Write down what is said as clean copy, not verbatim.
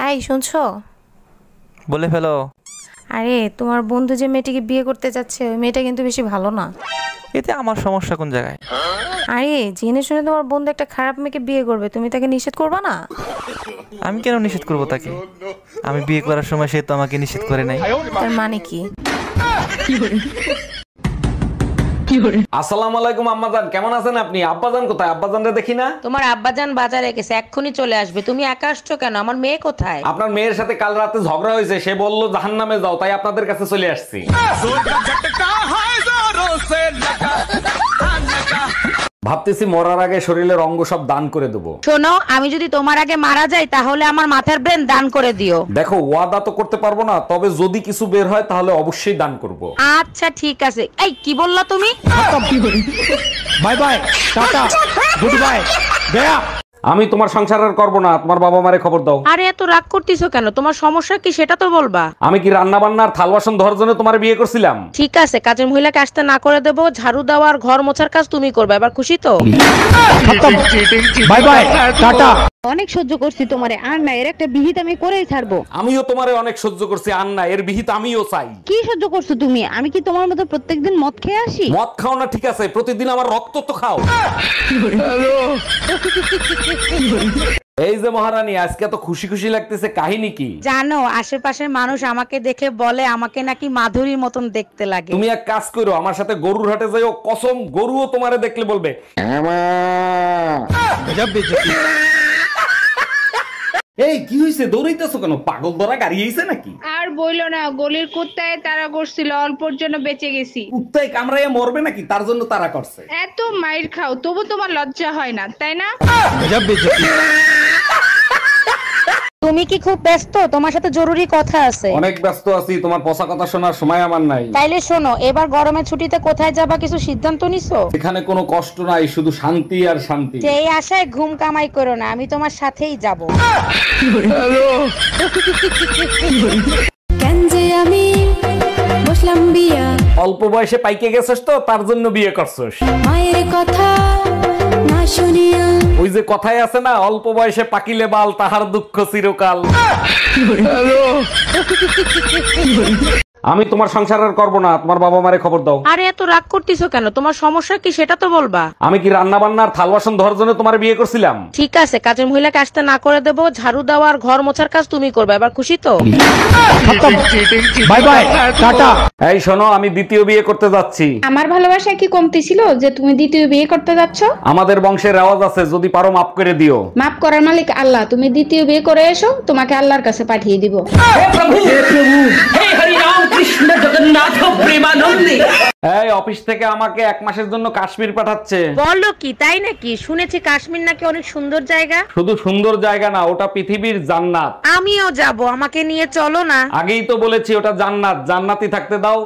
I শুনছো? বলে ফেলো। আরে তোমার বন্ধু যে মেয়েটিকে বিয়ে করতে যাচ্ছে ওই মেয়েটা কিন্তু বেশি ভালো না। এতে আমার সমস্যা কোন জায়গায়? আরে জেনে শুনে তোমার বন্ধু একটা খারাপ মেয়েকে বিয়ে করবে, তুমি তাকে নিষেধ করবা না? আমি কেন নিষেধ করব তাকে? আমি বিয়ে করার সময় সে তো আমাকে নিষেধ করে নাই। তার মানে কি? আসসালামু আলাইকুম আম্মাজান, কেমন আছেন আপনি? আব্বাজান কোথায়? আব্বাজানরে দেখি না। তোমার আব্বাজান বাজারে গেছে, এক্ষুনি চলে আসবে। তুমি একা আসছো কেন? আমার মেয়ে কোথায়? আপনার মেয়ের সাথে কাল রাতে ঝগড়া হয়েছে, সে বলল জাহান্নামে যাও, তাই আপনাদের কাছে চলে আসছি। ভাবতেছি মরার আগে শরীরের অঙ্গ সব দান করে দেবো। শোনো, আমি যদি তোমার আগে মারা যাই তাহলে আমার মাথার ব্রেন দান করে দিও। দেখো, ওয়াদা তো করতে পারবো না, তবে যদি কিছু বের হয় তাহলে অবশ্যই দান করব। আচ্ছা ঠিক আছে। এই কি বললা তুমি? Bye bye, tata, good bye, Gaya. আমি তোমার সংসার আর করবো না, তোমার বাবা মারে খবর দাও। আরে এত রাগ করতেছো কেন? তোমার সমস্যা কি সেটা তো বলবা। আমি কি রান্না বান্নার থাল বাসন ধরার জন্য তোমার বিয়ে করছিলাম? ঠিক আছে, কাজের মহিলাকে আসতে না করে দেবো, ঝাড়ু দেওয়া আর ঘর মোছার কাজ তুমি করবে। এবার খুশি তো? Bye bye, tata. অনেক সহ্য করছি তোমারে, আর না এর একটা বিহিত আমি করেই ছাড়বো। আমিও তোমারে অনেক সহ্য করছি, আর না এর বিহিত আমিও চাই। কি সহ্য করছো তুমি? আমি কি তোমার মতো প্রত্যেকদিন মদ খেয়ে আসি? মদ খাও না ঠিক আছে, প্রতিদিন আমার রক্ত তো খাও। এই যে মহারানী, আজকে তো খুশি খুশি লাগতেছে, কাহিনী কি? জানো, আশেপাশের মানুষ আমাকে দেখে বলে আমাকে নাকি মাধুরীর মতন দেখতে লাগে। তুমি এক কাজ করো, আমার সাথে গরুর হাটে যাইও, কসম গরুও তোমারে দেখলে বলবে। এই কি হইছে? দৌড়াইতেছো কেন? পাগল ধরা গাড়ি আইছে নাকি? আর বইলো না, গলির কুত্তায় তারা করছিল, অল্পর জন্য বেঁচে গেছি। কুত্তায় কামড়াইয়া মরবে নাকি, তার জন্য তারা করছে। এত মাইর খাও তবু তোমার লজ্জা হয় না, তাই না? তুমি কি খুব ব্যস্ত? তোমার সাথে জরুরি কথা আছে। অনেক ব্যস্ত আছি, তোমার পচা কথা শোনার সময় আমার নাই। তাইলে শোনো, এবার গরমের ছুটিতে কোথায় যাবা কিছু সিদ্ধান্ত নিছো? এখানে কোনো কষ্ট নাই, শুধু শান্তি আর শান্তি। সেই আশায় ঘুম কামাই করো না, আমি তোমার সাথেই যাব। আমি বসলাম বিয়া, অল্প বয়সে পাইকে গেছিস তো, তার জন্য বিয়ে করছিস। মায়ের কথা না শুনিয়া, ওই যে কথায় আছে না, অল্প বয়সে পাকিলে বাল, তাহার দুঃখ চিরকাল। আমি তোমার সংসার আর করবো না, তোমার বাবা মারে খবর দাও। আরে এত রাগ করতেছো কেন? তোমার সমস্যা কি সেটা তো বলবা। আমি কি রান্না বান্নার থাল বাসন ধরার জন্য তোমার বিয়ে করছিলাম? ঠিক আছে, কাজের মহিলাকে আসতে না করে দেবো, ঝাড়ু দেওয়া আর ঘর মোছার কাজ তুমি করবে। এবার খুশি তো? Bye bye, tata. এই শোনো, আমি দ্বিতীয় বিয়ে করতে যাচ্ছি। আমার ভালোবাসা কি কমতি ছিল যে তুমি দ্বিতীয় বিয়ে করতে যাচ্ছ? আমাদের বংশের রেওয়াজ আছে, যদি পারো মাফ করে দিও। মাফ করার মালিক আল্লাহ, তুমি দ্বিতীয় বিয়ে করে এসো, তোমাকে আল্লাহর কাছে পাঠিয়ে দিব। এই অফিস থেকে আমাকে 1 মাসের জন্য কাশ্মীর পাঠাচ্ছে। বলো কি, তাই নাকি? শুনেছি কাশ্মীর নাকি অনেক সুন্দর জায়গা। শুধু সুন্দর জায়গা না, ওটা পৃথিবীর জান্নাত। আমিও যাব, আমাকে নিয়ে চলো না। আগেই তো বলেছি ওটা জান্নাত, জান্নাতি থাকতে দাও।